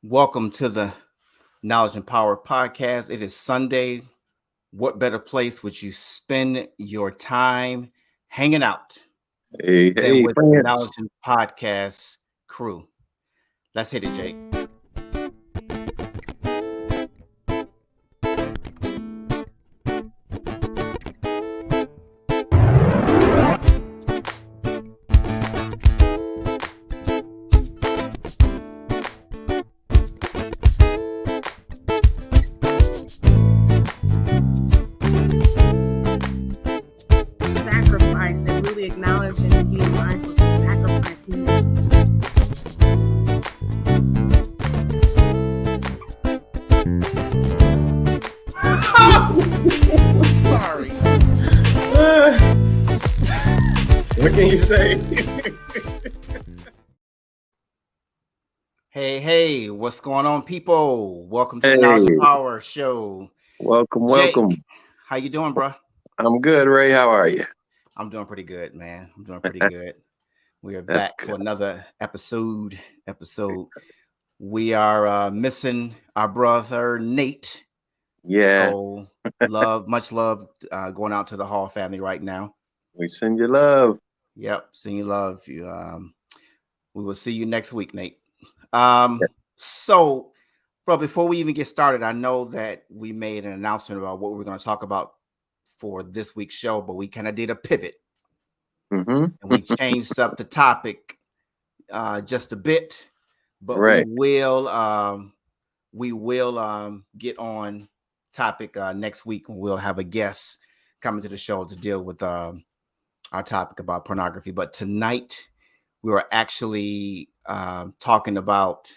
Welcome to the Knowledge and Power podcast. It is Sunday. What better place would you spend your time hanging out Hey, than hey, with the friends. Knowledge and Podcast crew? Let's hit it, Jake. Sacrifice and really acknowledging and being mindful of the sacrifice he made. Sorry. What can you say? Hey, what's going on, people? Welcome to the Hey, Knowledge and Power show. welcome, Jake, welcome. how you doing, bro? I'm good, Ray. How are you? I'm doing pretty good, man. I'm doing pretty good. We are That's back good. for another episode. We are missing our brother Nate. Yeah, So much love going out to the Hall family right now. we send you love. Yep, send you love. We will see you next week, Nate. So, bro, before we even get started, I know that we made an announcement about what we're going to talk about for this week's show, but we kind of did a pivot Mm-hmm. and we changed up the topic just a bit. But Right. we will get on topic next week when we'll have a guest coming to the show to deal with our topic about pornography. But tonight we were actually talking about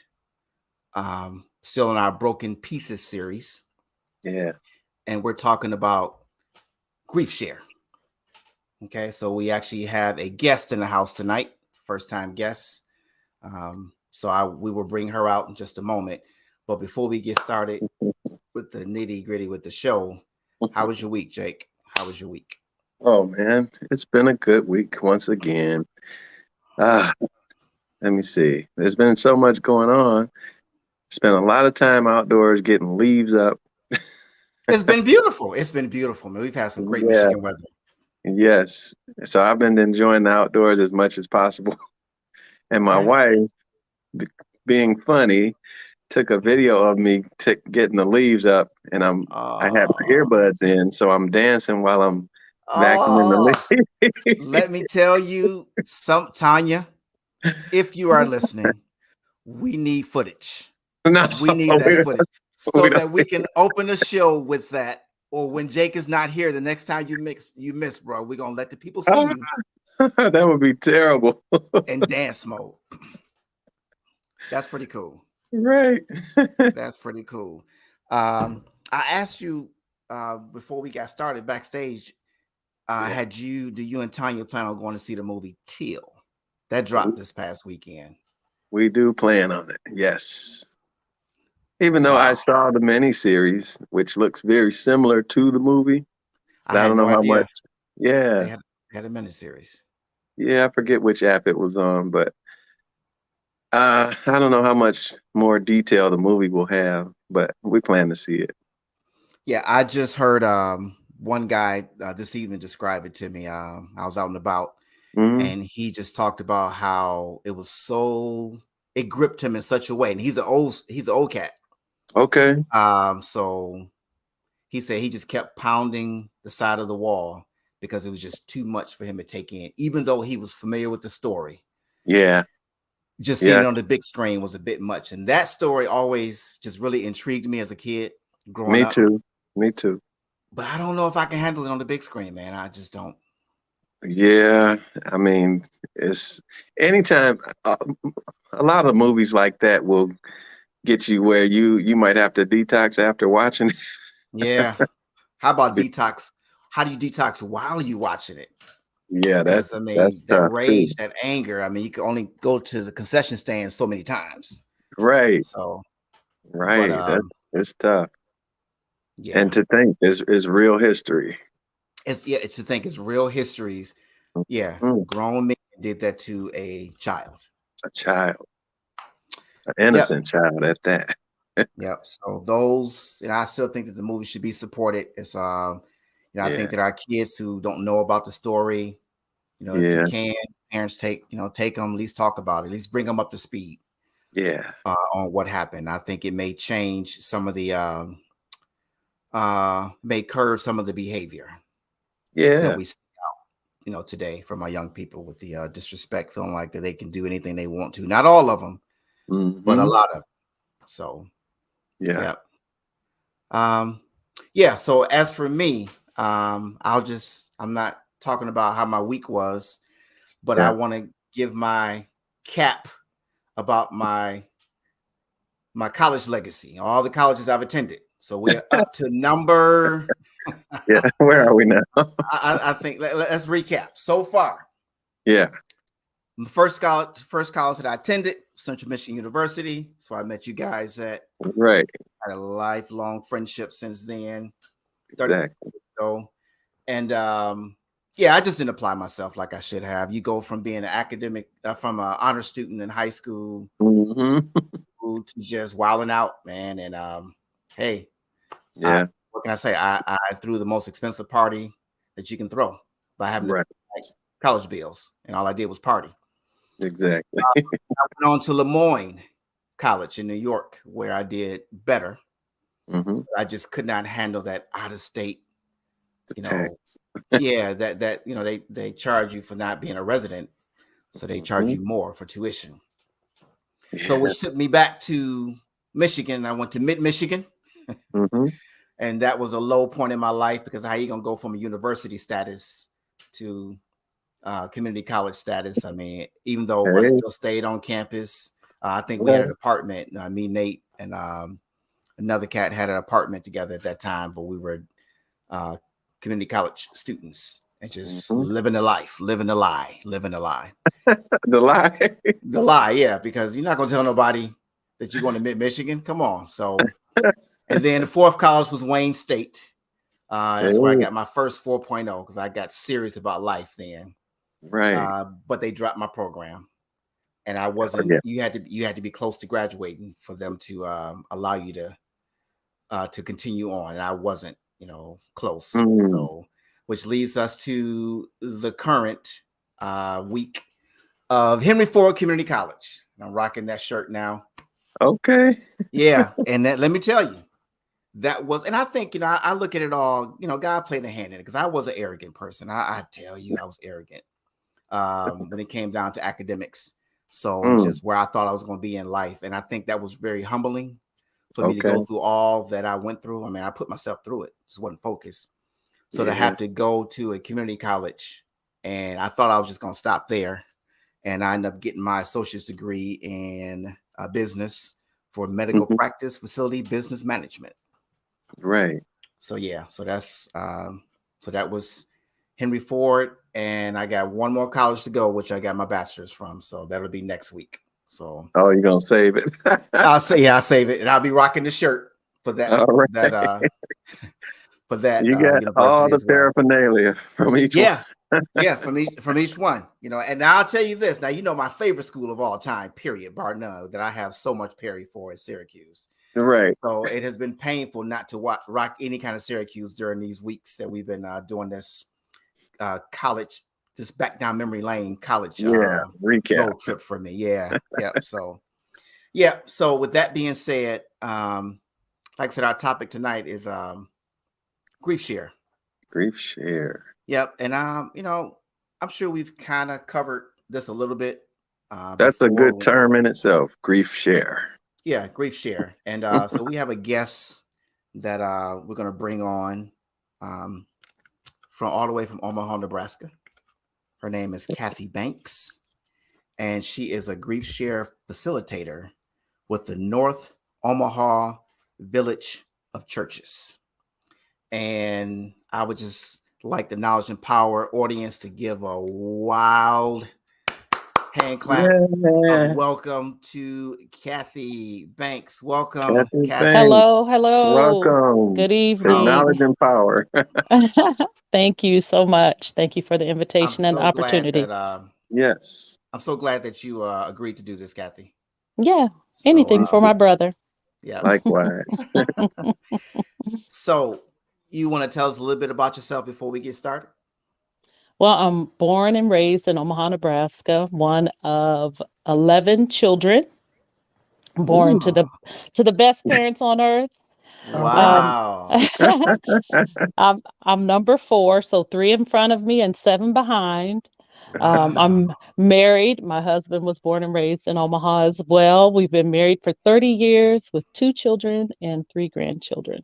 still in our Broken Pieces series, Yeah. and we're talking about grief share. Okay, so we actually have a guest in the house tonight, first time guest. We will bring her out in just a moment. But before we get started with the nitty gritty with the show, how was your week, Jake? How was your week? Oh man, it's been a good week once again. Ah, let me see. There's been so much going on. Spent a lot of time outdoors getting leaves up. It's been beautiful. It's been beautiful, man. We've had some great Yeah. Michigan weather. Yes. So I've been enjoying the outdoors as much as possible. And my Okay. wife, be- being funny, took a video of me getting the leaves up, and I had my Uh, earbuds in, so I'm dancing while I'm vacuuming oh, the leaves. let me tell you some, Tanya, if you are listening, we need footage. No, We need that we don't. footage We so don't. that we can open the show with that. Or when Jake is not here, the next time you miss, bro, we're gonna let the people see you That would be terrible. in dance mode. That's pretty cool. Right. That's pretty cool. I asked you before we got started backstage. Yeah, Do you and Tanya plan on going to see the movie Till? That we, dropped this past weekend. we do plan on it. Yes. Even though I Wow, saw the miniseries, which looks very similar to the movie, I but I had don't no know how idea much. Yeah. they had a miniseries. Yeah, I forget which app it was on, but I don't know how much more detail the movie will have, but we plan to see it. Yeah, I just heard one guy this evening describe it to me. I was out and about, Hmm. and he just talked about how it gripped him in such a way. And he's an old cat. Okay. So he said he just kept pounding the side of the wall because it was just too much for him to take in, even though he was familiar with the story. Yeah. Just seeing Yeah. it on the big screen was a bit much. And that story always just really intrigued me as a kid growing Me up. too. Me too. But I don't know if I can handle it on the big screen, man. I just don't. Yeah. I mean, it's anytime a lot of movies like that will get you where you might have to detox after watching it. Yeah. How about detox? How do you detox while you watching it? Yeah, Because I that's mean, that tough too. rage, that anger. I mean, you can only go to the concession stand so many times. Right. So, but Right. That it's tough. yeah, And to think is real history. it's to think it's real histories. Yeah, Mm, grown men did that to a child. a child. An innocent child at that. Yep. So those, and I still think that the movie should be supported. It's I think that our kids who don't know about the story, if you can, parents take them, at least talk about it, at least bring them up to speed. Yeah. On what happened. I think it may change some of the may curve some of the behavior that we see out, today from our young people with the disrespect, feeling like that they can do anything they want to. Not all of them, but a lot of them. So yeah. So as for me, I'm not talking about how my week was, but I want to give my cap about my college legacy, all the colleges I've attended. So we're up to number. Where are we now? I think let's recap so far. Yeah. The first college that I attended, Central Michigan University. So I met you guys at. Right. Had a lifelong friendship since then. Exactly. So, and I just didn't apply myself like I should have. You go from being an academic, from an honor student in high school, to just wilding out, man. And hey, what can I say? I threw the most expensive party that you can throw by having to pay college bills, and all I did was party. Exactly. I went on to Lemoyne College in New York, where I did better. I just could not handle that out of state, that they charge you for not being a resident, so they charge you more for tuition. So which took me back to Michigan. I went to Mid-Michigan, and that was a low point in my life, because how you gonna go from a university status to community college status? I mean, even though I still stayed on campus, I think we had an apartment. Me, Nate, and another cat had an apartment together at that time, but we were community college students and just living the life, living the lie. The lie, yeah, because you're not going to tell nobody that you're going to Mid-Michigan. Come on. So, and then the fourth college was Wayne State. That's where I got my first 4.0, because I got serious about life then. Right. But they dropped my program. And I wasn't. You had to be close to graduating for them to allow you to continue on, and I wasn't, close. So, which leads us to the current week of Henry Ford Community College. I'm rocking that shirt now. Okay. Yeah, and let me tell you, that was, and I think I look at it all. God played a hand in it, because I was an arrogant person. I tell you, I was arrogant when it came down to academics. So just where I thought I was going to be in life. And I think that was very humbling for me to go through all that I went through. I mean, I put myself through it. Just wasn't focused. So to have to go to a community college, and I thought I was just going to stop there. And I ended up getting my associate's degree in business for medical practice facility business management. Right. So so that's so that was Henry Ford, and I got one more college to go, which I got my bachelor's from. So that'll be next week. So you're gonna save it? I'll save it, and I'll be rocking the shirt for that. For that, you got all the paraphernalia from each one. from each one. And I'll tell you this. Now, my favorite school of all time, period, bar none, that I have so much Perry for is Syracuse. Right. So it has been painful not to rock any kind of Syracuse during these weeks that we've been doing this college, just back down memory lane college recap road trip for me. So with that being said, like I said, our topic tonight is grief share. Yep. And I'm sure we've kind of covered this a little bit. That's a good term in itself, grief share. Yeah, grief share. And so we have a guest that we're going to bring on from all the way from Omaha, Nebraska. Her name is Kathy Banks, and she is a grief share facilitator with the North Omaha Village of Churches. And I would just like the Knowledge and Power audience to give a wild hand clap. Welcome to Kathy Banks. Welcome, Kathy. Hello. Welcome. Good evening. Knowledge and Power. Thank you so much. Thank you for the invitation and opportunity. Yes. I'm so glad that you agreed to do this, Kathy. Yeah, So anything for my brother. yeah. Likewise. So you want to tell us a little bit about yourself before we get started? Well, I'm born and raised in Omaha, Nebraska, one of 11 children, born Ooh, to the best parents on earth. all right. Um, Wow. I'm number 4, so 3 in front of me and 7 behind. Wow. I'm married. My husband was born and raised in Omaha as well. We've been married for 30 years with 2 children and 3 grandchildren.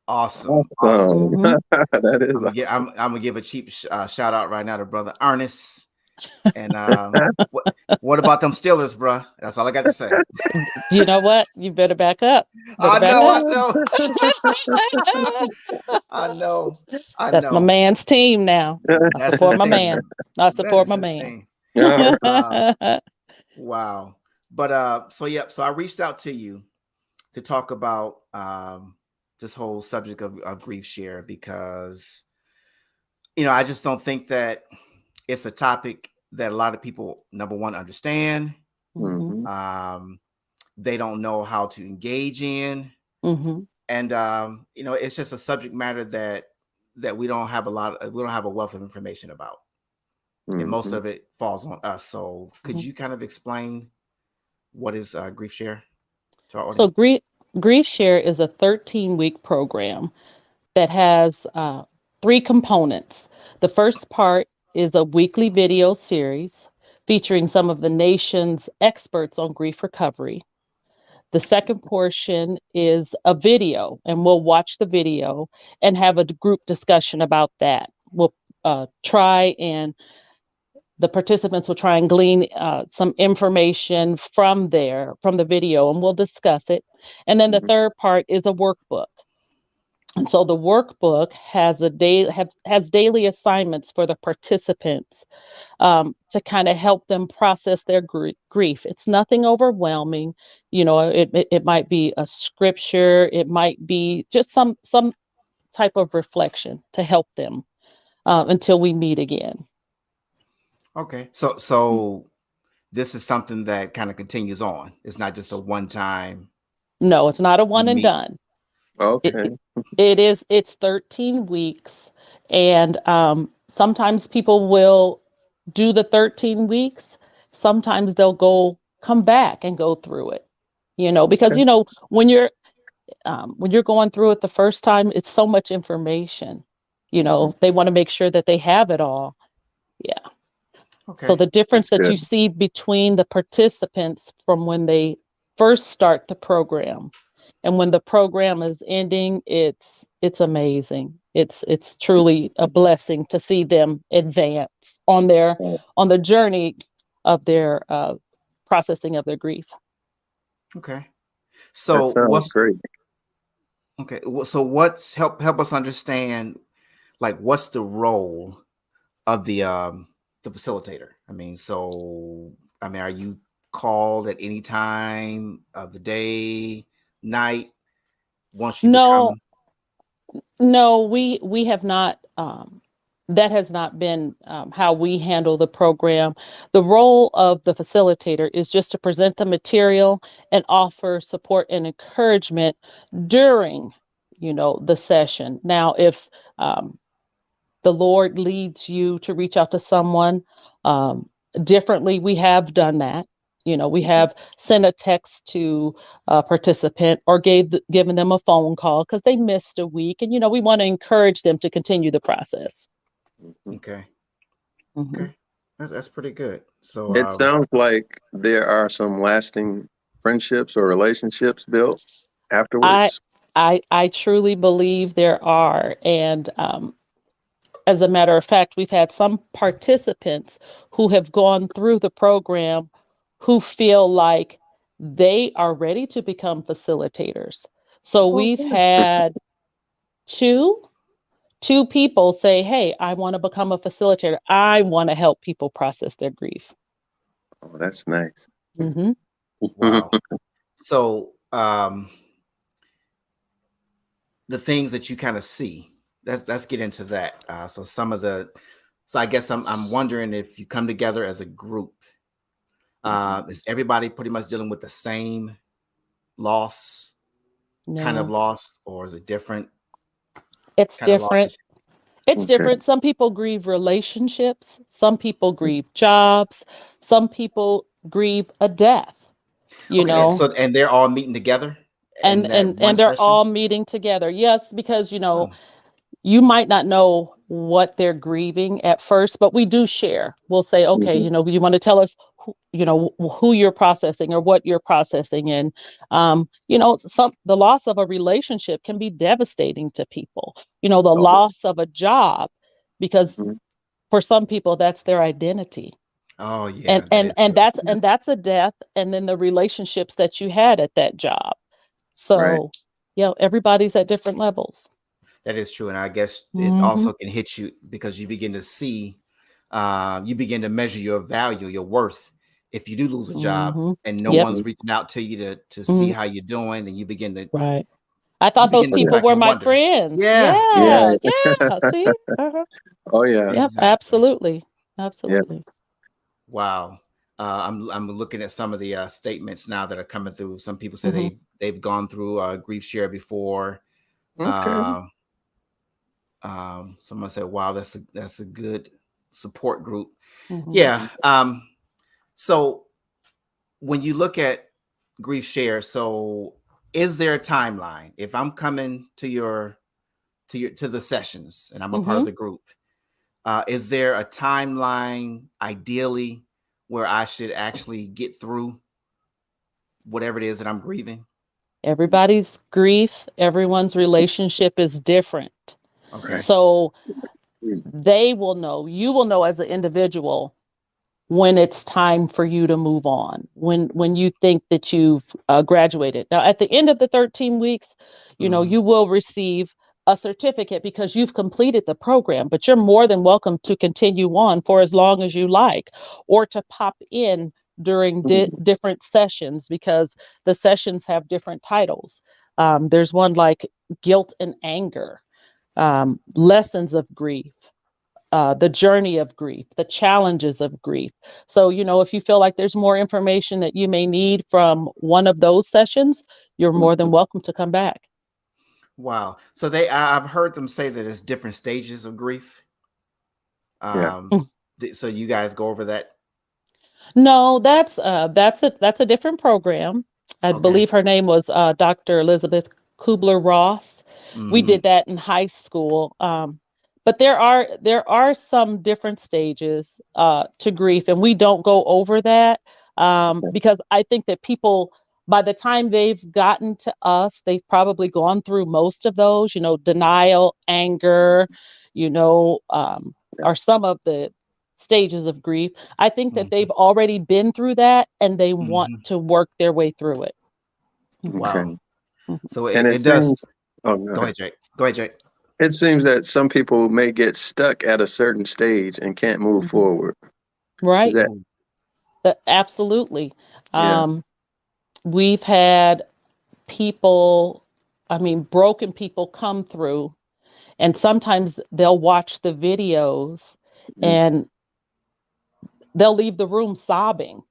Awesome. Awesome. Awesome. Hmm. That is awesome. I'm gonna give a cheap shout out right now to brother Ernest. And what about them Steelers, bruh? That's all I got to say. You know what? You better back up. Better I back know, up. I know, I know, I That's my know. man's team now. I That's support his my team. man. I That support is my his man. team. All right. Wow. But so yeah, so I reached out to you to talk about this whole subject of grief share because I just don't think that it's a topic that a lot of people, number one, understand. Mhm, Mhm. They don't know how to engage in, mhm. and it's just a subject matter that we don't have a wealth of information about, and most Mhm. of it falls on us. So could Mhm. you kind of explain what is grief share to our So audience? Grief Share is a 13-week program that has 3 components. The first part is a weekly video series featuring some of the nation's experts on grief recovery. The second portion is a video, and we'll watch the video and have a group discussion about that. We'll try and the participants will try and glean some information from the video, and we'll discuss it. And then the Mhm. third part is a workbook. And so the workbook has daily assignments for the participants to kind of help them process their grief. It's nothing overwhelming. It might be a scripture, it might be just some type of reflection to help them until we meet again. Okay, so this is something that kind of continues on. It's not just a one time No, it's not a you one and meet. done. It, Okay. it, it's 13 weeks, and sometimes people will do the 13 weeks. Sometimes they'll come back and go through it. Because Okay. when you're going through it the first time, it's so much information. Mhm. They want to make sure that they have it all. Yeah. So Okay. the difference That's that you good. see between the participants from when they first start the program and when the program is ending, it's amazing. It's truly a blessing to see them advance on the journey of their processing of their grief. Okay. That So sounds what's great. okay? So what's help us understand, like, what's the role of the facilitator? Are you called at any time of the day, night, once you No, become? no, we have not. That has not been how we handle the program. The role of the facilitator is just to present the material and offer support and encouragement during, the session. Now, if um, the Lord leads you to reach out to someone um, differently, we have done that. We have sent a text to a participant or given them a phone call because they missed a week, and we want to encourage them to continue the process. Mhm. Okay. Mhm. Okay. That's pretty good. So It sounds like there are some lasting friendships or relationships built I afterwards. I truly believe there are, and as a matter of fact, we've had some participants who have gone through the program who feel like they are ready to become facilitators. So we've Okay. had two two people say, "Hey, I want to become a facilitator. I want to help people process their grief." Oh, that's nice. Hmm. wow. So the things that you kind of see. Let's get into that. So I guess I'm wondering if you come together as a group. Is everybody pretty much dealing with the same loss, kind of No, loss, or is it different it's kind of loss? different. It's Okay. different. Some people grieve relationships, some people grieve jobs, some people grieve a death, you Okay, and know, so and they're all meeting together in that one and they're session. all meeting together. Yes, because Oh, you might not know what they're grieving at first, but we do share. We'll say, okay, Mhm. you want to tell us, who you're processing or what you're processing, and the loss of a relationship can be devastating to people. The Oh, loss of a job, because mhm. for some people that's their identity, oh and yeah, that and is and true. that's Yeah. and that's a death, and then the relationships that you had at that job. Right. So, everybody's at different levels. That is true, and I guess it Hmm. also can hit you because you begin to see, you begin to measure your value, your worth. If you do lose a job Hmm. and no Yep. one's Mhm. reaching out to you to see Hmm. how you're doing, and Right. I you thought those begin to Oh, sit yeah. people back were and my wonder. friends. Yeah, Yeah, Yeah. yeah. See? Oh, yeah. Yep, exactly. absolutely. Yeah. Absolutely. Wow. I'm looking at some of the statements now that are coming through. Some people say Hmm. they've gone through grief share before. Okay. Um, someone said, "Wow, that's a good support group." Hmm. Yeah. So when you look at grief share, so is there a timeline? If I'm coming to the sessions and I'm a part of Hmm. the group, is there a timeline ideally where I should actually get through whatever it is that I'm grieving? Everybody's grief, everyone's relationship is different. Right. Okay. So Mm. you will know as an individual when it's time for you to move on, when you think that you've graduated. Now at the end of the 13 weeks, Mhm. you will receive a certificate because you've completed the program, but you're more than welcome to continue on for as long as you like, or to pop in during Mhm. different sessions, because the sessions have different titles. There's one like guilt and anger, lessons of grief, the journey of grief, the challenges of grief. So, if you feel like there's more information that you may need from one of those sessions, you're more than welcome to come back. Wow. So I've heard them say that it's different stages of grief. Yeah. Um, so you guys go over that. No, that's a different program. I Okay. believe her name was Dr. Elizabeth Kubler-Ross. We Hmm. did that in high school. But there are some different stages to grief, and we don't go over that, because I think that people, by the time they've gotten to us, they've probably gone through most of those. Denial, anger, Yeah. are some of the stages of grief. I think that Hmm. they've already been through that and they want Hmm. to work their way through it. Mhm, Wow. Okay. mhm, So And it it does. seems, oh, go Go ahead. ahead, Jake. Go ahead, Jake. It seems that some people may get stuck at a certain stage and can't move mhm. forward. Is Right? that, Oh. Absolutely. yeah. Um, we've had people, I mean, broken people come through, and sometimes they'll watch the videos Mhm. and they'll leave the room sobbing,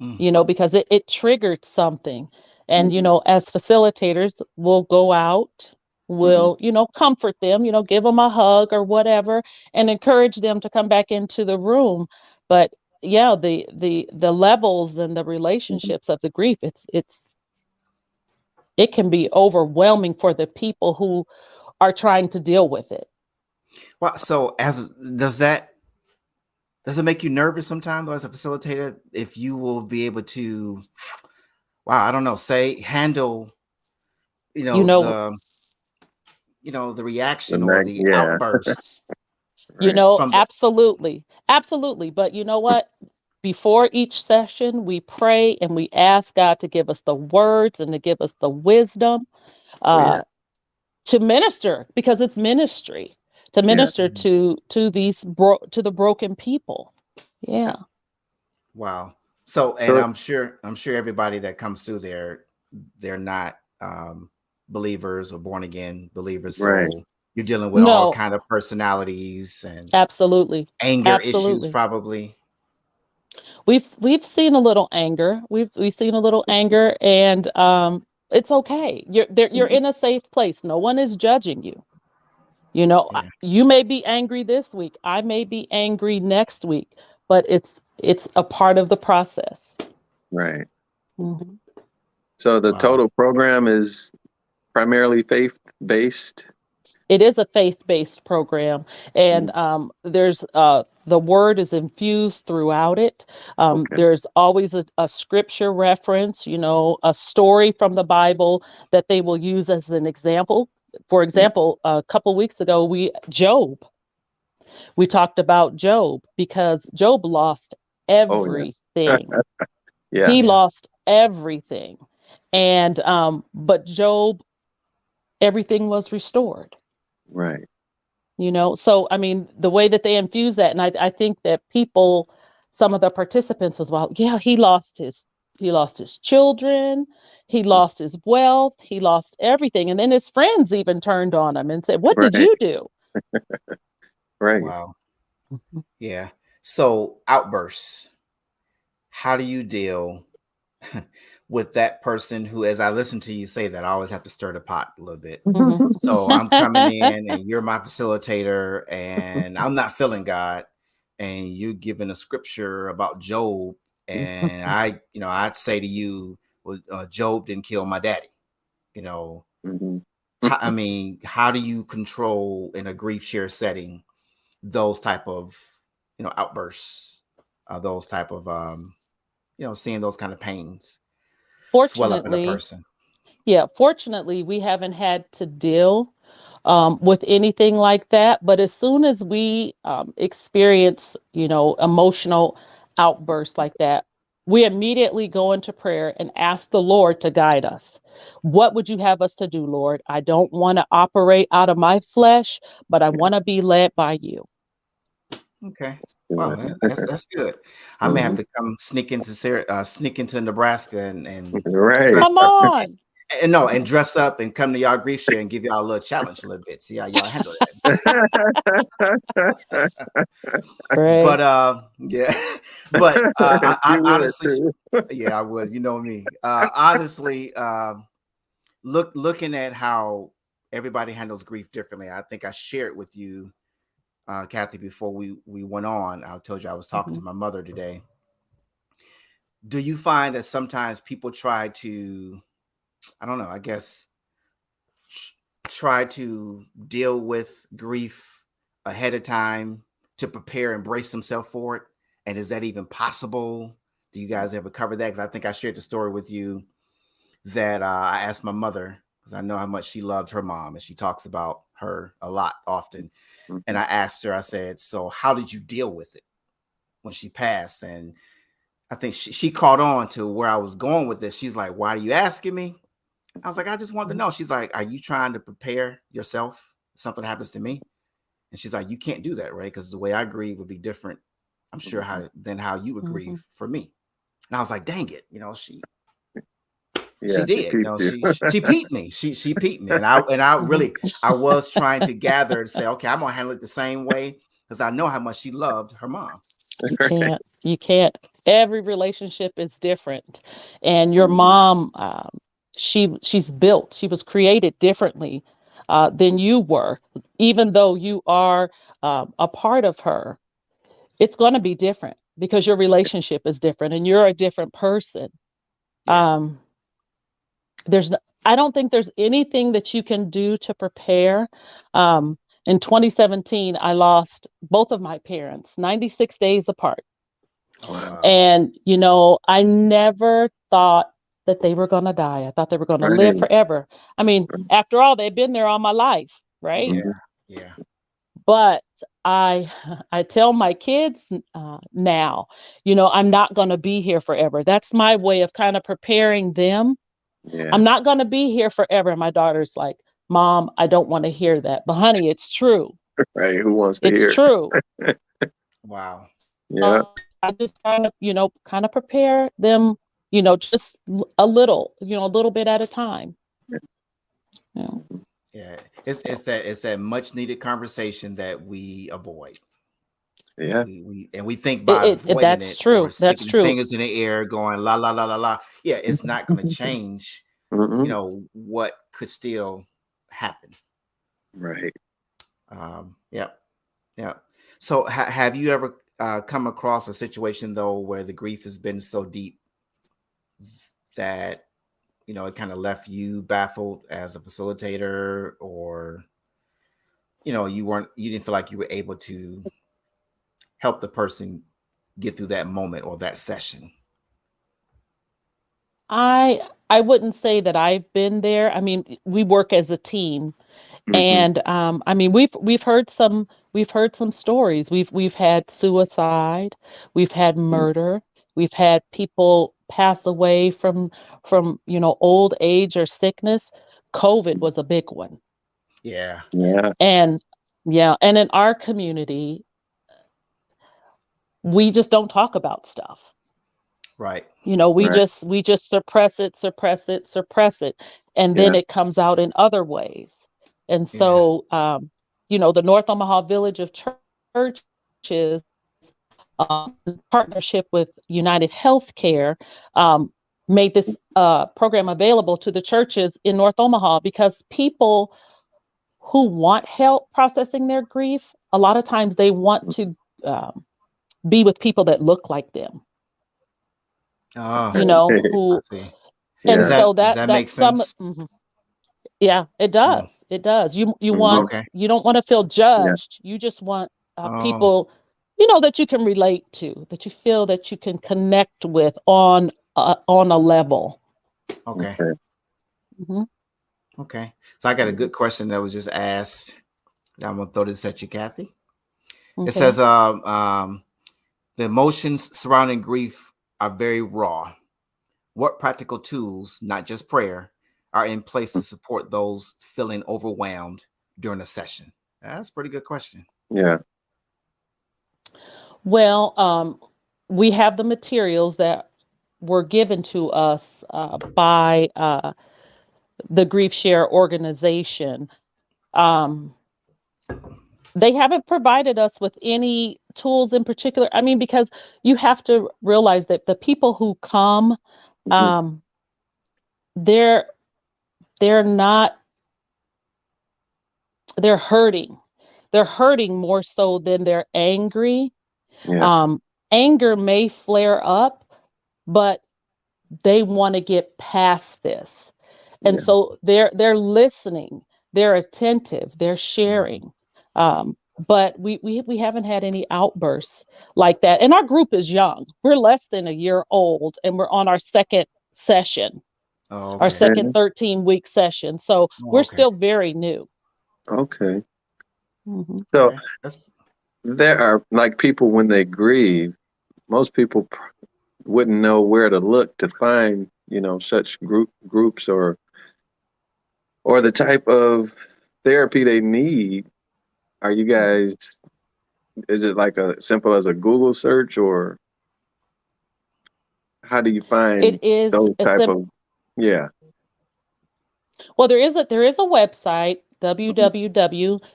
Mm. because it triggered something. And, Mhm. as facilitators, we'll go out, Mhm. we'll, comfort them, give them a hug or whatever, and encourage them to come back into the room. But yeah, the levels and the Mhm. relationships of the grief, it can be overwhelming for the people who are trying to deal with it. Well, so as does it make you nervous sometimes as a facilitator if you will be able to, wow, I don't know, say handle, you You know, know, the the The reaction or mag, the yeah. outbursts Right. from the absolutely. Absolutely. But you know what? Before each session, we pray and we ask God to give us the words and to give us the wisdom, Oh, uh, yeah. to minister, because it's ministry, to Yeah. minister to the broken people. Yeah. wow. So, and So, I'm sure everybody that comes through there, they're not believers or born again believers. right. So you're dealing with all No, kind of personalities and absolutely. anger issues, Absolutely. probably. We've seen a little anger. We've seen a little anger, and it's okay. You're there. You're Mhm. in a safe place. No one is judging you. You know, Yeah. you may be angry this week. I may be angry next week, but it's a part of the process. Right. Mhm. So the Wow. total program is primarily faith-based? It is a faith-based program, Mm, and there's the word is infused throughout it. okay. There's always a scripture reference, you know, a story from the Bible that they will use as an example. For Mm. example, a couple weeks ago, we talked about Job because Job lost Oh, yeah. everything. Yeah. He Yeah. lost everything, and but Job, everything was restored. Right. You know, so I mean the way that they infuse that, and I think that people, some of the participants was, well, yeah, he lost his children, he lost his wealth, he lost everything, and then his friends even turned on him and said, what did Right. you do? Right. Wow. Mhm. Yeah. So outbursts. How do you deal with that person who, as I listen to you say that, I always have to stir the pot a little bit. Mhm. So I'm coming in and you're my facilitator and I'm not feeling God and you giving a scripture about Job and I'd say to you, well, Job didn't kill my daddy. You know, Mhm. I mean, how do you control in a grief share setting those type of, outbursts, those type of, seeing those kind of pains swell up in a Fortunately, person? yeah, fortunately, we haven't had to deal with anything like that. But as soon as we experience, you know, emotional outbursts like that, we immediately go into prayer and ask the Lord to guide us. What would you have us to do, Lord? I don't want to operate out of my flesh, but I Yeah. want to be led by you. Okay. Wow, Good. that's good. I may have Mhm. to come sneak into Nebraska and Right. dress Come up on. and no and dress up and come to y'all grief share and give y'all a little challenge a little bit. See how y'all handle that. Right. But yeah, but I You would honestly, too. yeah, I would. You know me. Honestly, looking at how everybody handles grief differently. I think I shared with you, Kathy, before we went on. I told you I was talking to Mhm. my mother today. Do you find that sometimes people try to, I don't know, I guess, try to deal with grief ahead of time to prepare and brace themselves for it? And is that even possible? Do you guys ever cover that? Because I think I shared the story with you that I asked my mother because I know how much she loved her mom and she talks about her a lot often. And Mhm. I asked her, I said, so how did you deal with it when she passed? And I think she caught on to where I was going with this. She's like, why are you asking me? I was like, I just want to know. She's like, are you trying to prepare yourself if something happens to me? And she's like, you can't do that, right? Because the way I grieve would be different, I'm sure, Mhm. how you would Mhm. grieve for me. And I was like, dang it, she Yeah, she did, peeped you. she peeped me. She peeped me. And I Mhm. really I was trying to gather to say, okay, I'm gonna handle it the same way because I know how much she loved her mom. You can't. You can't. Every relationship is different, and your Mhm. mom, she's built. She was created differently than you were. Even though you are a part of her, it's going to be different because your relationship is different, and you're a different person. Yeah. Um, I don't think there's anything that you can do to prepare. Um, in 2017, I lost both of my parents, 96 days apart. Oh Wow. wow. And, you know, I never thought that they were going to die. I thought they were going to live Right. forever. I mean, after all, they've been there all my life, right? Yeah. Mhm. Yeah. But I I tell my kids now, you know, I'm not going to be here forever. That's my way of kind of preparing them. Yeah. I'm not going to be here forever. And my daughter's like, Mom, I don't want to hear that. But honey, it's true. Right. Who wants to It's hear? true. Wow. Yeah. I just kind of, you know, kind of prepare them, you know, just a little, you know, a little bit at a time. You know, Mhm. Yeah. It's so it's that much needed conversation that we avoid. Yeah. We think by avoiding That's it or true. That's sticking true. fingers in the air, going la la la la la. Yeah, it's not going to change. Mm-mm. What could still happen. Right. Yeah, yeah. So have you ever come across a situation though where the grief has been so deep that it kind of left you baffled as a facilitator, or you didn't feel like you were able to help the person get through that moment or that session? I I wouldn't say that I've been there. I mean, we work as a team, Mm-hmm. and I mean, we've heard some stories. We've had suicide, we've had murder, we've had people pass away from old age or sickness. COVID was a big one, Yeah, Yeah. and yeah, and in our community, we just don't talk about stuff. right. We Right. just suppress it, suppress it, suppress it, and then Yeah. it comes out in other ways. And Yeah. so, the North Omaha Village of Churches, in partnership with United Healthcare, made this program available to the churches in North Omaha, because people who want help processing their grief, a lot of times they want to um, be with people that look like them, Oh, I who. see. And Yeah. so Does that that make that's some. sense? Mhm. Yeah, it Mm, does. It does. Mm-hmm. okay. You don't want to feel Yeah. judged. You just want Oh, people, that you can relate to, that you feel that you can connect with on a level. okay. Okay. Hmm. Okay. So I got a good question that was just asked. I'm gonna throw this at you, Kathy. It Okay. says, the emotions surrounding grief are very raw. What practical tools, not just prayer, are in place to support those feeling overwhelmed during a session? That's a pretty good question. Yeah. Well, we have the materials that were given to us by the Grief Share organization. Um, they haven't provided us with any tools in particular. I mean, because you have to realize that the people who come, Mm-hmm. um, they're they're not they're hurting. They're hurting more so than they're angry. Yeah. Um, Anger may flare up, but they want to get past this, and Yeah. so they're listening, they're attentive, they're Mhm. sharing. But we haven't had any outbursts like that, and our group is young. We're less than a year old, and we're on our second session, Oh, our okay. second Okay. 13-week session, so Oh, we're okay. still very new. Okay. Hmm. So Okay. That's there are like people when they grieve, most people wouldn't know where to look to find, such groups or the type of therapy they need. Are you guys, is it like a simple as a Google search, or how do you find It is those a type sim of, yeah. Well, there is a website, Mhm.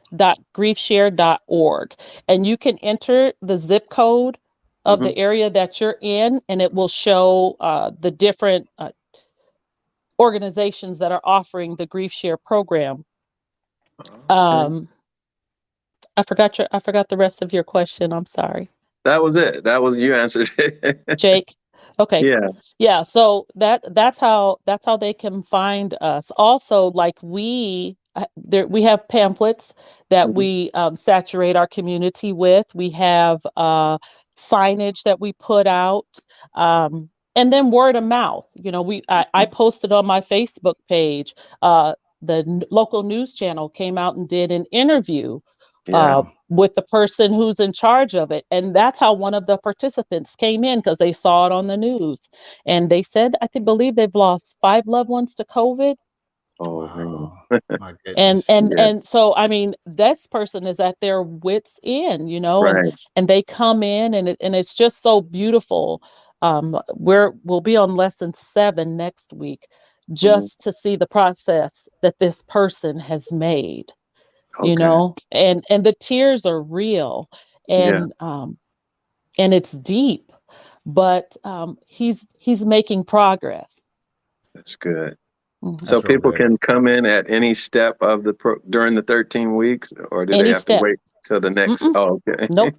www.griefshare.org, and you can enter the zip code of Mhm. the area that you're in, and it will show the different organizations that are offering the Grief Share program. Okay. Um, I forgot the rest of your question. I'm sorry, That was it. That was, you answered it. Jake. Okay. Yeah. Yeah, so that's how they can find us. Also, like we have pamphlets that Mhm. we saturate our community with. We have signage that we put out, and then word of mouth. I posted on my Facebook page. The local news channel came out and did an interview Yeah. with the person who's in charge of it. And that's how one of the participants came in, because they saw it on the news. And they said, believe they've lost 5 loved ones to COVID. Oh man. wow. My And goodness. and Yeah. and so I mean, this person is at their wits end, and Right. they come in, and it's just so beautiful. We'll be on lesson 7 next week, Mhm. just to see the process that this person has made, Okay. and the tears are real. Yeah, and it's deep, but he's making progress. that's good. Mhm. So That's real people good. can come in at any step of the during the 13 weeks, or do they Any have to step. wait till the next? Mm-mm. Oh, okay. Nope.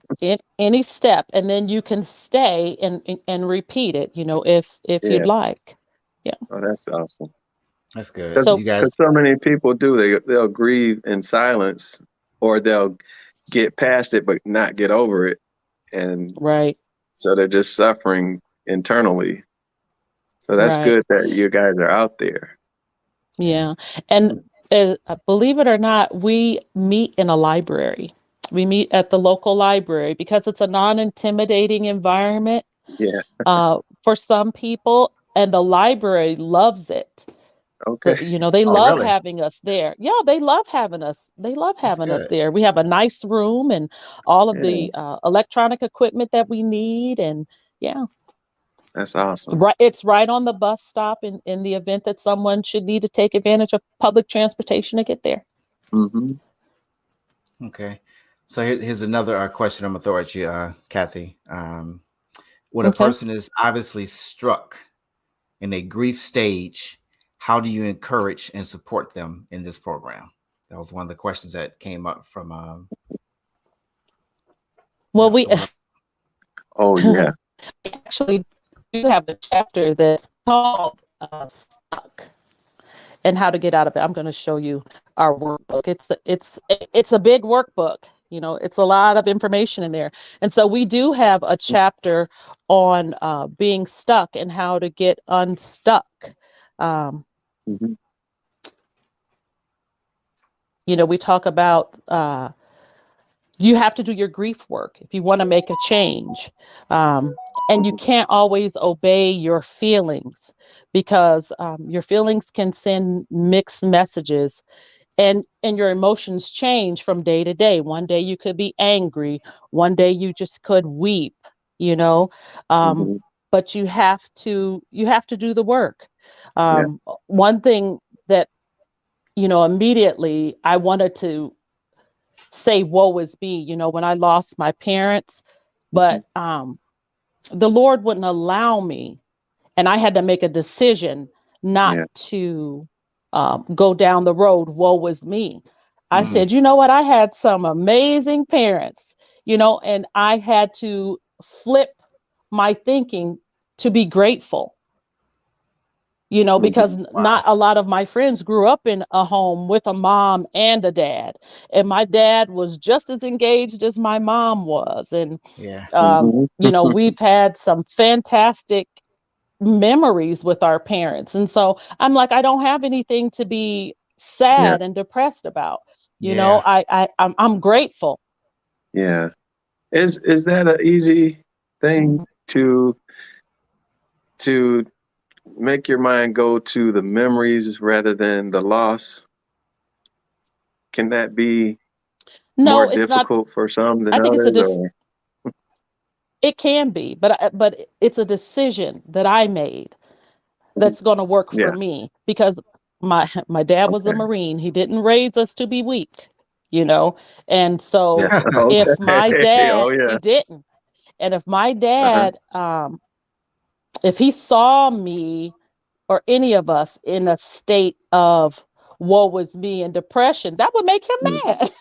Any step, and then you can stay and repeat it. If you'd Yeah. like. Yeah. Oh, that's awesome. That's good. Because So You guys, because so many people do, they'll grieve in silence, or they'll get past it but not get over it, and right, so they're just suffering internally. So that's right. good that you guys are out there. Yeah. And believe it or not, we meet in a library. We meet at the local library because it's a non-intimidating environment Yeah. for some people, and the library loves it. Okay. They oh, love really? having us there. Yeah, they love having us. They love That's having us good. there. We have a nice room and all of Yeah. the electronic equipment that we need. And yeah, That's awesome. right. It's right on the bus stop in the event that someone should need to take advantage of public transportation to get there. Hmm. Okay. So here's another question I'm gonna throw at you, Kathy. When a Okay. person is obviously struck in a grief stage, how do you encourage and support them in this program? That was one of the questions that came up from. Well, Yeah. we So what? Oh yeah. actually do have a chapter that's called Stuck and How to Get Out of It. I'm going to show you our workbook. It's a big workbook. It's a lot of information in there. And so we do have a chapter on being stuck and how to get unstuck. Um, Hmm. we talk about you have to do your grief work if you want to make a change. Um, and you can't always obey your feelings because your feelings can send mixed messages, and your emotions change from day to day. One day you could be angry, one day you just could weep, you know. Um, Hmm. but you have to do the work. Yeah. One thing that immediately I wanted to say woe is me, when I lost my parents, Hmm. but the Lord wouldn't allow me, and I had to make a decision not Yeah. to go down the road woe is me. I Hmm. said, you know what, I had some amazing parents, and I had to flip my thinking to be grateful, Hmm. because not Wow. a lot of my friends grew up in a home with a mom and a dad. And my dad was just as engaged as my mom was. And, Yeah. Hmm. we've had some fantastic memories with our parents. And so I'm like, I don't have anything to be Yeah. sad and depressed about. Yeah. I'm grateful. Yeah. Is that an easy thing to make your mind go to the memories rather than the loss? Can that be more No, it's not. difficult for some than I think others, or? it can be, but it's a decision that I made Mhm. that's going to work for Yeah. me because my dad was a Okay. Marine. He didn't raise us to be weak, you know. And Yeah. so if my Okay. dad, Oh he yeah. didn't, and if my Uh-huh. dad, if he saw me or any of us in a state of woe is me and depression, that would make him Mm. mad,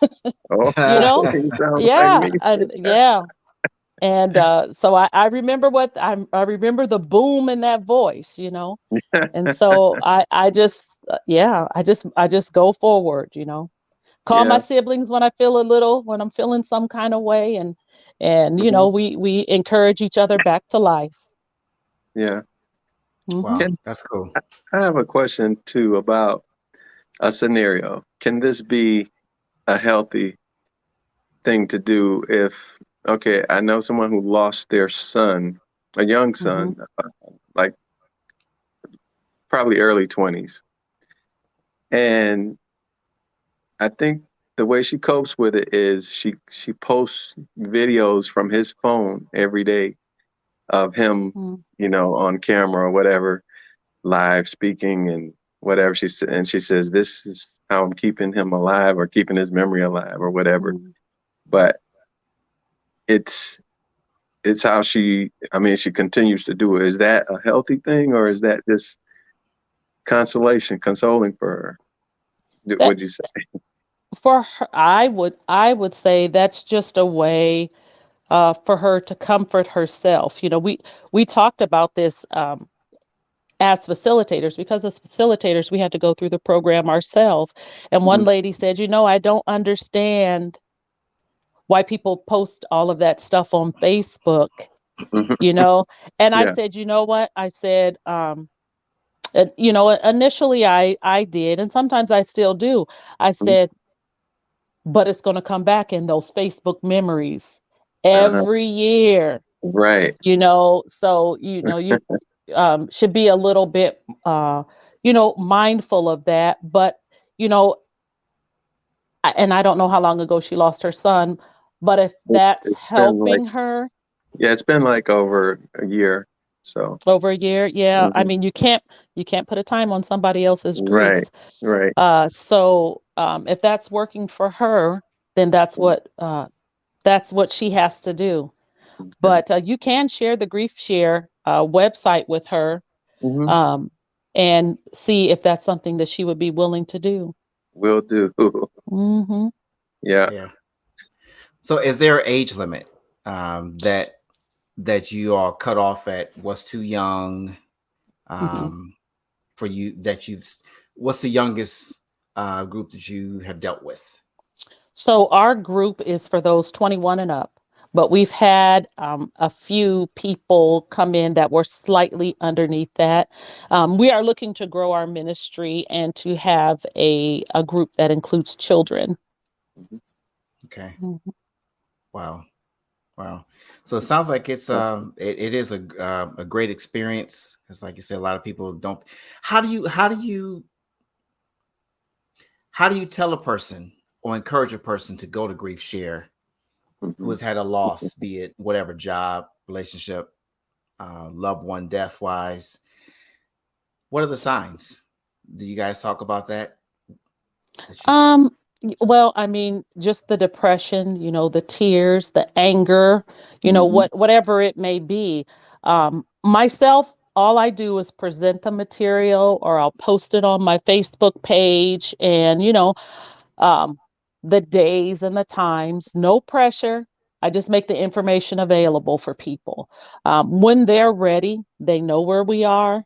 Oh, you know. you sound like Yeah, me. and yeah, and so I remember I remember the boom in that voice, and so I just yeah, I just go forward, call my Yeah. siblings when I'm feeling some kind of way, and Hmm. we encourage each other back to life. Yeah. Hmm. Wow. Can That's cool. I have a question too about a scenario? Can this be a healthy thing to do if, okay, I know someone who lost their son, a young Hmm. son, like probably early 20s. And I think the way she copes with it is she posts videos from his phone every day of him, on camera or whatever, live speaking and whatever and she says this is how I'm keeping him alive or keeping his memory alive or whatever. Hmm. But it's it's how she continues to do it. Is that a healthy thing, or is that just consoling for her? That Would you say? for her, I would say that's just a way for her to comfort herself. We talked about this as facilitators, because as facilitators we had to go through the program ourselves. And one Mhm. lady said, I don't understand why people post all of that stuff on Facebook, Mhm. you know. And I Yeah. said, you know what? I said, initially I did, and sometimes I still do. I Mhm. said, but it's going to come back in those Facebook memories Uh-huh. every year, Right. so you should be a little bit mindful of that. But you know and I don't know how long ago she lost her son, but if that's It's been like, helping her yeah, it's been like over a year. So, over a year, yeah. I mhm. mean, you can't put a time on somebody else's grief. Right. Right. So if that's working for her, then that's what she has to do. Okay. But you can share the grief share website with her, Hmm. um, and see if that's something that she would be willing to do. Will do. Hmm. Yeah. Yeah. So is there an age limit that you all cut off at? Was too young Hmm. for you that you've? What's the youngest group that you have dealt with? So our group is for those 21 and up, but we've had a few people come in that were slightly underneath that. We are looking to grow our ministry and to have a group that includes children. Mhm. Okay. Mhm. Wow. Wow. So it sounds like it is a great experience, because like you said, a lot of people don't. How do you tell a person or encourage a person to go to grief share who Mhm. has had a loss, be it whatever, job, relationship, loved one, death wise? What are the signs? Do you guys talk about that? That you s- Well, I mean, just the depression, the tears, the anger, Mhm. whatever it may be. Myself, all I do is present the material, or I'll post it on my Facebook page, and um, the days and the times. No pressure. I just make the information available for people. When they're ready, they know where we are.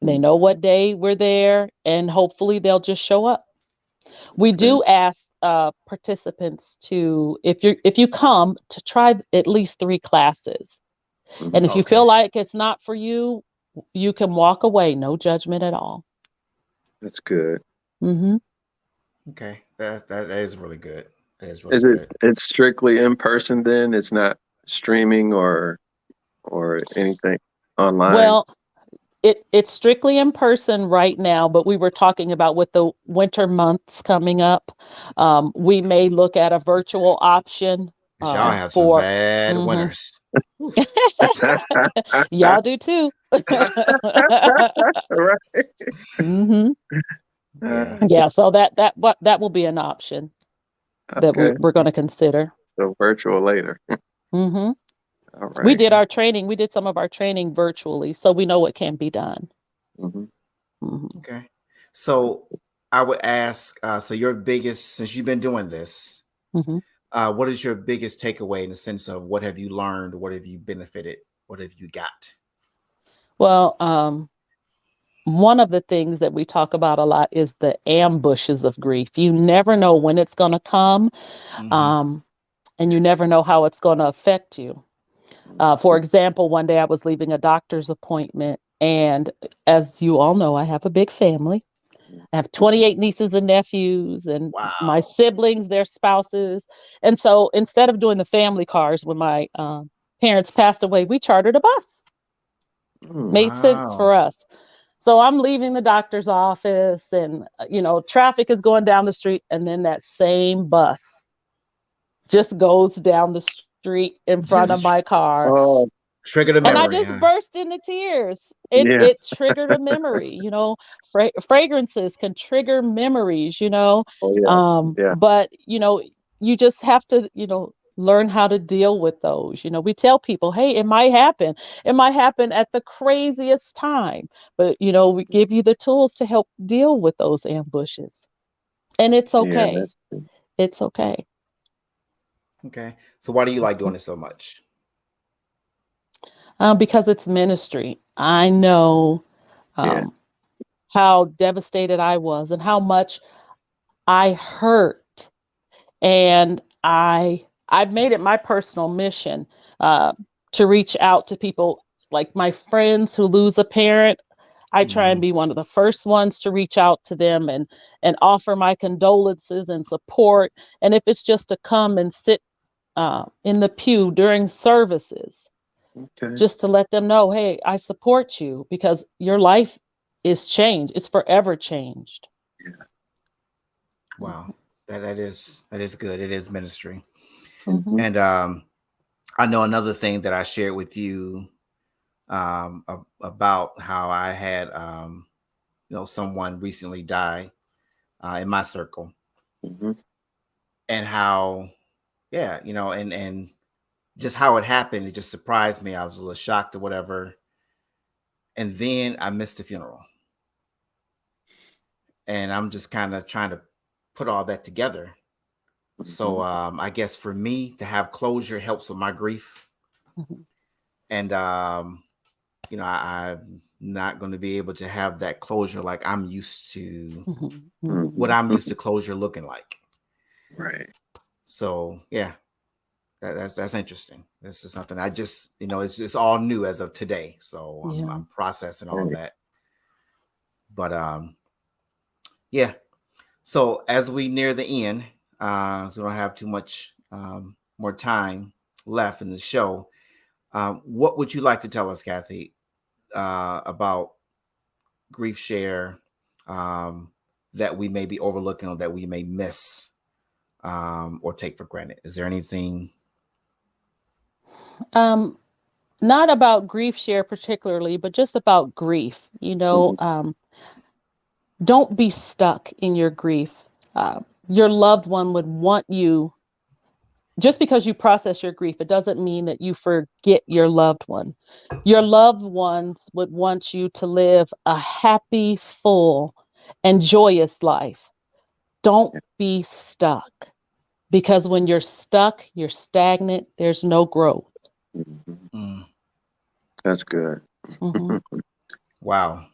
They know what day we're there, and hopefully they'll just show up. We Okay. do ask participants to, if you come, to try at least 3 classes. And Mhm. if you Okay. feel like it's not for you, you can walk away. No judgment at all. That's good. Hmm. Okay. That is really good. That is really Is it? good. It's strictly in person then? It's not streaming or anything online. Well, it's strictly in person right now, but we were talking about, with the winter months coming up, we may look at a virtual option Because y'all have some for. bad Hmm. winners. Whew. Y'all do too. Right. Hmm. Yeah. Yeah, so that will be an option that Okay. we're going to consider. So virtual later. Hmm. All We right. did Okay. our training. We did some of our training virtually, so we know what can be done. Hmm. Hmm. Okay. So I would ask, so your biggest, since you've been doing this, Hmm. what is your biggest takeaway in the sense of what have you learned? What have you benefited? What have you got? Well, one of the things that we talk about a lot is the ambushes of grief. You never know when it's going to come, Hmm. um, and you never know how it's going to affect you. For example, one day I was leaving a doctor's appointment, and as you all know, I have a big family. I have 28 nieces and nephews, and my Wow. siblings, their spouses. And so instead of doing the family cars when my parents passed away, we chartered a bus. Mm. Made sense Wow. for us. So I'm leaving the doctor's office, and traffic is going down the street, and then that same bus just goes down the street in front of Just my car. Oh, triggered a And I memory, just huh? burst into tears. It yeah. it triggered a memory. Fragrances can trigger memories. Oh, yeah. Yeah. But you just have to, learn how to deal with those. You know, we tell people, hey, it might happen. It might happen at the craziest time, but you know, we give you the tools to help deal with those ambushes. And it's Yeah, okay. that's good. It's okay. Okay. So why do you like doing it so much? Because it's ministry. I know Yeah. um, how devastated I was and how much I hurt. And I've made it my personal mission uh, to reach out to people like my friends who lose a parent. I try and Mhm. be one of the first ones to reach out to them and offer my condolences and support. And if it's just to come and sit in the pew during services, Okay. just to let them know, hey, I support you because your life is changed. It's forever changed. Yeah. Wow. That is good. It is ministry. Hmm. And I know another thing that I shared with you about how I had someone recently die in my circle, Mm-hmm. and how and just how it happened. It just surprised me. I was a little shocked or whatever. And then I missed the funeral. And I'm just kind of trying to put all that together. Mm-hmm. So I guess for me to have closure helps with my grief. Hmm. And I'm not going to be able to have that closure like I'm used to, Hmm. what Hmm. I'm used to closure looking like. Right. So yeah, that's interesting. This is something I just, it's all new as of today. So I'm Yeah. I'm processing all Right. that. But yeah. So as we near the end, so we don't have too much more time left in the show. What would you like to tell us, Kathy, about grief share, um, that we may be overlooking or that we may miss, or take for granted? Is there anything? Um, Not about grief share particularly, but just about grief. Mm-hmm. Don't be stuck in your grief. Your loved one would want you, just because you process your grief, it doesn't mean that you forget your loved one. Your loved ones would want you to live a happy, full, and joyous life. Don't Yeah. be stuck, because when you're stuck, you're stagnant, there's no growth. Mm-hmm. Mm, That's good. Hmm. wow.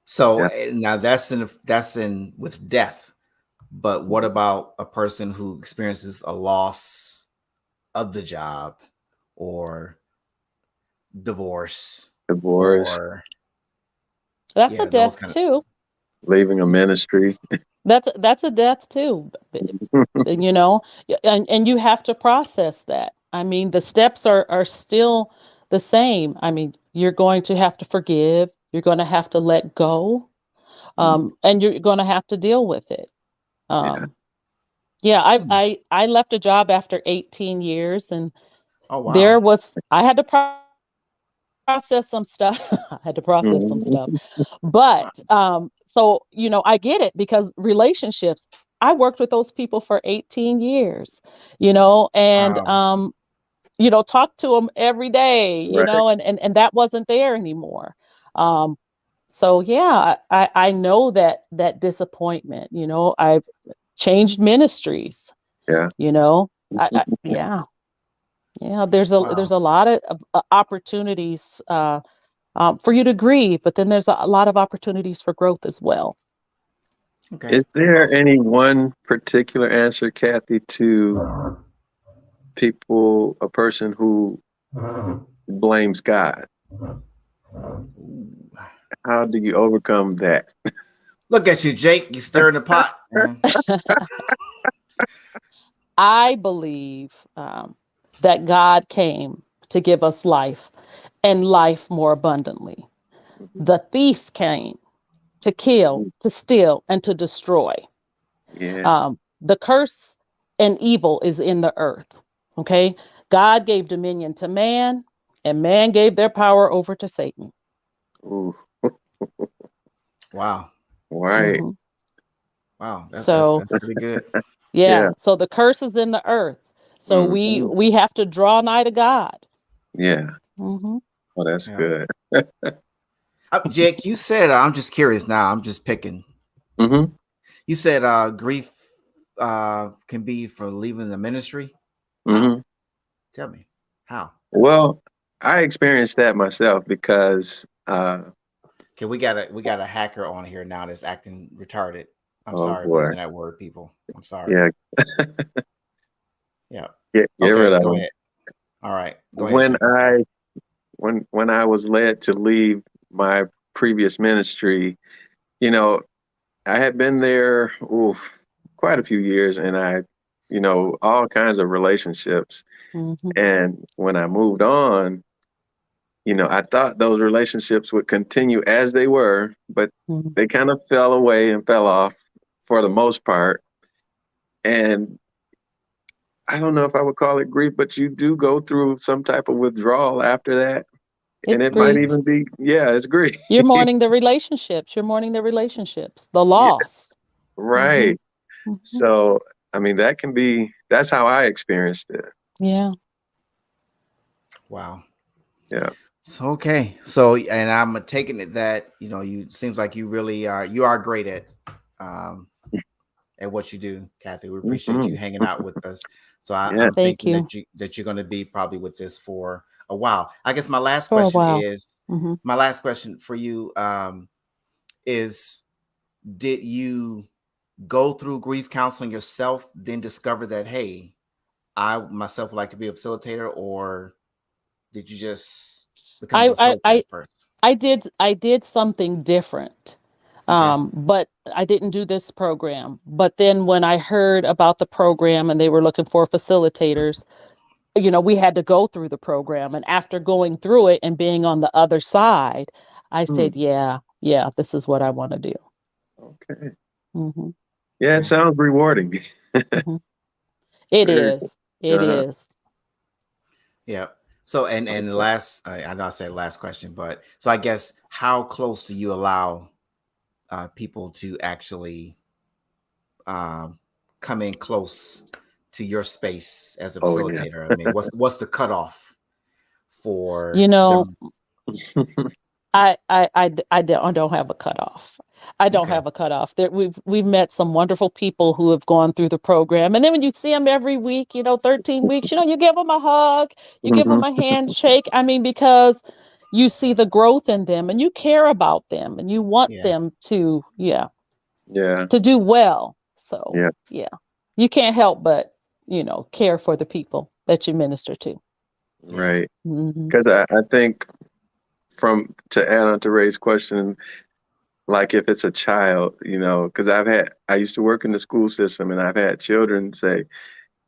So Yeah. now that's in with death. But what about a person who experiences a loss of the job, or divorce, Divorce, or That's a yeah, those death kind of. too. leaving a ministry. That's a death too. You know, and you have to process that. I mean, the steps are still the same. I mean, you're going to have to forgive, you're going to have to let go, and you're going to have to deal with it. Yeah. um yeah, Hmm. I left a job after 18 years, and Oh wow. there was I had to process some stuff. I had to process some stuff. Mhm. But so I get it, because relationships, I worked with those people for 18 years, and Wow. talk to them every day, Right. and that wasn't there anymore. Um so yeah, I know that disappointment. I've changed ministries, Yeah. you know. Yeah. Yeah, there's Wow. a lot of opportunities for you to grieve, but then there's a lot of opportunities for growth as well. Okay. Is there any one particular answer, Kathy, to a person who blames God? Ooh. How do you overcome that? Look at you, Jake. You stirring the pot, man. I believe that God came to give us life, and life more abundantly. The thief came to kill, Mhm. to steal, and to destroy. Yeah. The curse and evil is in the earth. Okay. God gave dominion to man, and man gave their power over to Satan. Ooh. Wow. Right. Wow. That's that's So, that's pretty good. yeah. Yeah. So the curse is in the earth. So we have to draw nigh to God. Yeah. Hmm. Oh, that's Yeah. good. Jake, you said I'm just curious now. I'm just picking. Mm-hmm. You said grief can be for leaving the ministry. How? Mm-hmm. Tell me how. Well, I experienced that myself because Okay, we got a hacker on here now that's acting retarded. I'm oh sorry for boy. using that word, people. I'm sorry. Yeah, Yeah. get rid Okay, of go them. ahead. All right, go ahead, When Jake. I was led to leave my previous ministry, you know, I had been there quite a few years, and all kinds of relationships. Hmm. And when I moved on, I thought those relationships would continue as they were, but Hmm. they kind of fell away and fell off for the most part. And I don't know if I would call it grief, but you do go through some type of withdrawal after that. And It's it might grief. even be, yeah, it's grief. You're mourning the relationships. You're mourning the relationships, the Yeah, loss. Hmm. right. Hmm. So, I mean, that's how I experienced it. Yeah. Wow. Yeah. So, okay. So, and I'm taking it that you seems like you really are great um at what you do, Kathy. We appreciate you Hmm. hanging out with us. So Yeah. I'm Thank thinking you that you're going to be probably with us for a while. I guess my last for a question while. is Hmm. my last question for you is did you go through grief counseling yourself, then discover that, hey, I myself would like to be a facilitator, or did you just become a I, I facilitator I first? I did something different. Okay. But I didn't do this program. But then when I heard about the program and they were looking for facilitators, we had to go through the program. And after going through it and being on the other side, I Hmm. said, yeah, this is what I want to do. Okay. Hmm. Yeah, it Okay. sounds rewarding. Hmm. It Very. is. It Uh-huh. is. Yeah. So and Okay. last, I know I said last question, but so I guess how close do you allow people to actually um, come in close to your space as a Oh yeah. facilitator? I mean, what's the cutoff You for know, them? I don't have a cutoff. I don't Okay. have a cutoff. There, we've met some wonderful people who have gone through the program, and then when you see them every week, 13 weeks, you give them a hug, you give them Hmm. a handshake. I mean, because you see the growth in them, and you care about them, and you want Yeah. them to, Yeah. to do well. So, Yeah. yeah, you can't help but, care for the people that you minister to. Yeah. Right. Hmm. Because I think to add on to Ray's question, like if it's a child, because I used to work in the school system and I've had children say,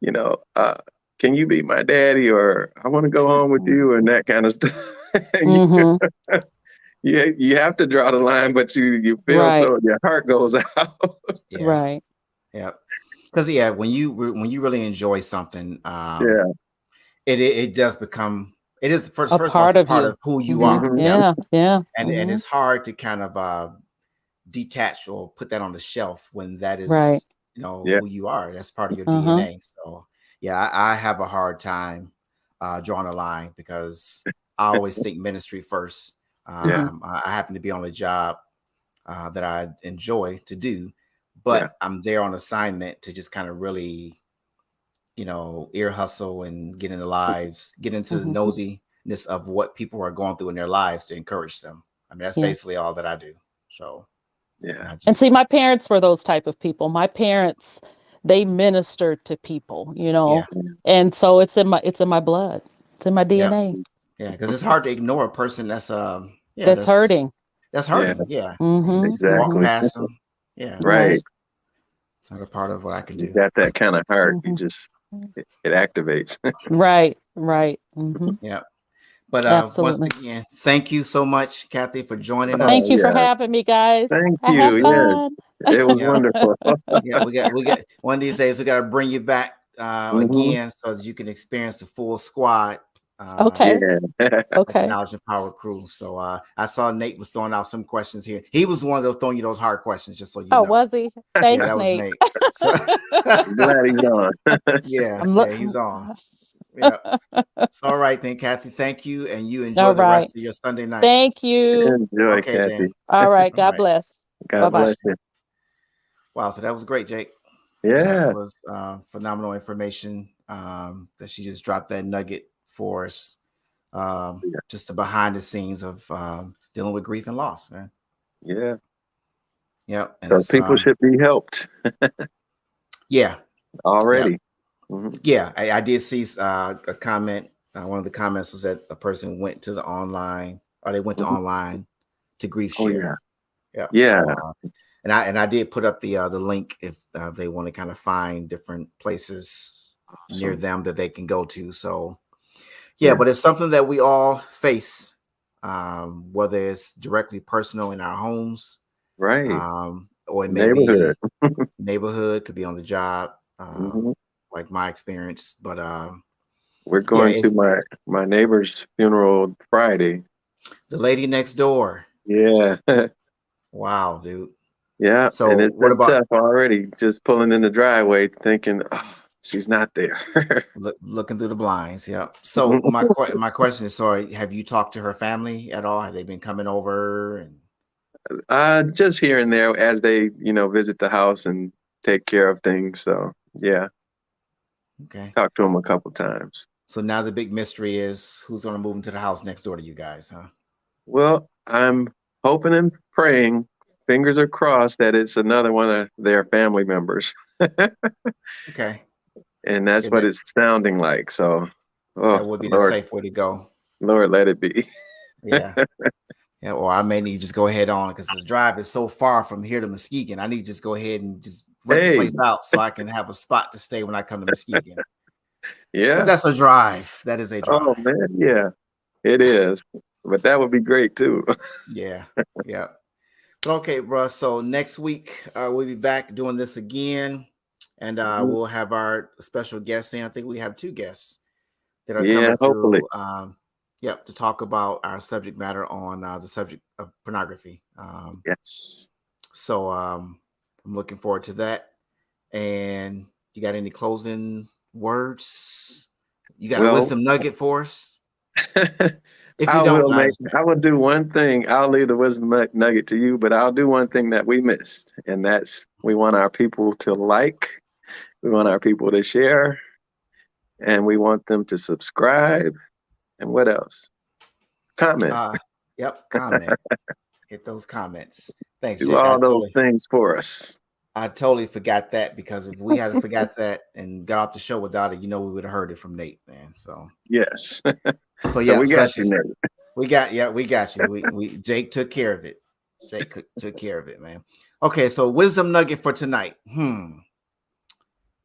you know, uh, can you be my daddy or I want to go home with you and that kind of stuff. And Hmm. you have to draw the line, but you feel Right. so your heart goes out. Yeah. Right. Yeah. Because when you really enjoy something, Yeah. it does become it is A first of all, it's part a of part you. of who you Hmm. are. Hmm. Yeah. Yeah. Yeah. And Hmm. it's hard to kind of detach or put that on the shelf when that Right. is Yeah. who you are. That's part of your Uh-huh. DNA. So yeah, I have a hard time drawing a line because I always think ministry first. Yeah. Hmm. I happen to be on a job that I enjoy to do, Yeah. but I'm there on assignment to just kind of really ear hustle and get into lives, get into the Hmm. nosiness of what people are going through in their lives to encourage them. I mean, that's Yeah. basically all that I do. So Yeah. I And see, just, my parents were those type of people. My parents, they ministered to people, yeah, and so it's in my blood. It's in my yeah, DNA. yeah, because it's hard to ignore a person that's, yeah, That's hurting. that's Yeah. hurting. Yeah, and Hmm. just walk Hmm. Exactly. past them. Yeah, Right. Right. that's not a part of what I can You do. got that kind of heart. You Hmm. just it activates. Right. Right. Hmm. Yeah, but once Absolutely. again, thank you so much, Kathy, for joining Thank Oh you us. for yeah. having me, guys. Thank I have you. Yeah, fun. Yeah. It was yeah. wonderful. Yeah, we got one of these days we got to bring you back Hmm. again so that you can experience the full squad. Okay. Yeah. With the Okay. Knowledge and Power crew. So I saw Nate was throwing out some questions here. He was the one that was throwing you those hard questions, just so you Oh, know. was he? Yeah, Thanks, that was Nate. Nate. So I'm glad he's on. yeah, I'm yeah, look. he's on. Yeah. So all right then, Kathy. Thank you, and you enjoy All the right. rest of your Sunday night. Thank you. Enjoy, Okay Kathy. then. All right. All God right. bless. God God Bye-bye. bless bless you. you. Wow. So that was great, Jake. Yeah. That was phenomenal information. That she just dropped that nugget for us. Just the behind the scenes of dealing with grief and loss, man. Yeah. Yep. And So it's people should be helped yeah. already. Mhm. Yeah, I did see a comment. One of the comments was that a person went to the online, or they went to Mhm. online to grief Oh share. yeah. Yeah. Yeah. So, and I did put up the link if they want to kind of find different places near Awesome. them that they can go to. So, yeah, Yeah. but it's something that we all face, whether it's directly personal in our homes, Right. or it may be Neighborhood. neighborhood, could be on the job, Mhm. like my experience. But We're yeah, going to it's my neighbor's funeral Friday. the lady next door. Yeah. Wow, dude. Yeah. And So it's what been about tough already. Just pulling in the driveway thinking, oh, she's not there. looking through the blinds? Yeah. So my question is, sorry, have you talked to her family at all? Have they been coming over? And Just here and there as they, visit the house and take care of things. So yeah, okay. talked to them a couple times. So now the big mystery is who's going to move into the house next door to you guys, huh? Well, I'm hoping and praying, fingers are crossed that it's another one of their family members. Okay. And that's Yeah, what it's sounding like. So, oh that would be the Lord, safe way to go. Lord, let it be. Yeah. Yeah. Or I may need to just go ahead on because the drive is so far from here to Muskegon. I need to just go ahead and just rent the Hey, place out so I can have a spot to stay when I come to Muskegon. Because yeah. that's a drive. That is a Oh drive. man, yeah, it is. But that would be great too. Yeah. Yeah. But okay, bro. So next week we'll be back doing this again. And Mhm. we'll have our special guests in. I think we have 2 guests that are Yeah, coming hopefully. through. Yep, to talk about our subject matter on the subject of pornography. Yes. So I'm looking forward to that. And you got any closing words? You got a Well, wisdom nugget for us? If you I don't, will I make. understand. I will do one thing. I'll leave the wisdom nugget to you, but I'll do one thing that we missed, and that's we want our people to like, we want our people to share, and we want them to subscribe. And what else? Comment. Yep, comment. Hit those comments. Thanks, Do Jake. all those things for us. I totally forgot that because if we hadn't forgot that and got off the show without it, we would have heard it from Nate, man. So Yes. So yeah, we got you, especially Nate. we got you. We Jake took care of it. Jake took care of it, man. Okay, so wisdom nugget for tonight.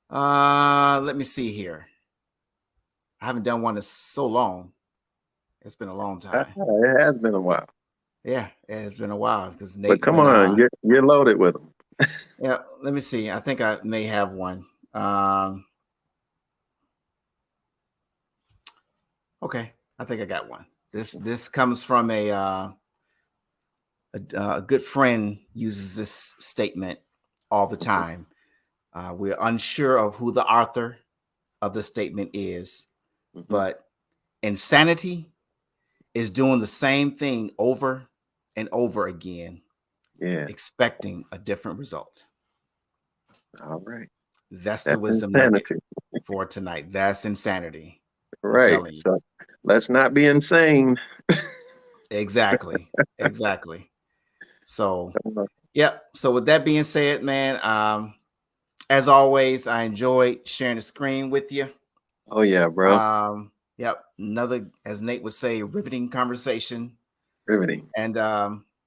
Let me see here. I haven't done one in so long. It's been a long time. It has been a while, Yeah, it has been a while because but Nate's come been on, you're loaded with them. yeah, let me see. I think I may have one. Okay, I think I got one. This comes from a good friend uses this statement all the time. We're unsure of who the author of the statement is, Mhm. but insanity is doing the same thing over and over again, Yeah. expecting a different result. All right. That's the That's wisdom nugget insanity. for tonight. That's insanity. I'm Right. telling you. So let's not be insane. Exactly. Exactly. So, yep. So with that being said, man, as always, I enjoyed sharing the screen with you. Oh yeah, bro. Yep. Another, as Nate would say, riveting conversation. Riveting. And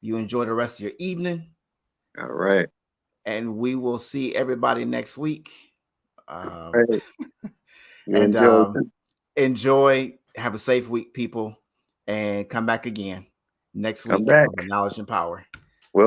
you enjoy the rest of your evening. All right. And we will see everybody next week. Right. You And enjoy it. enjoy. Have a safe week, people. And come back again next Come week back. on the Knowledge and Power.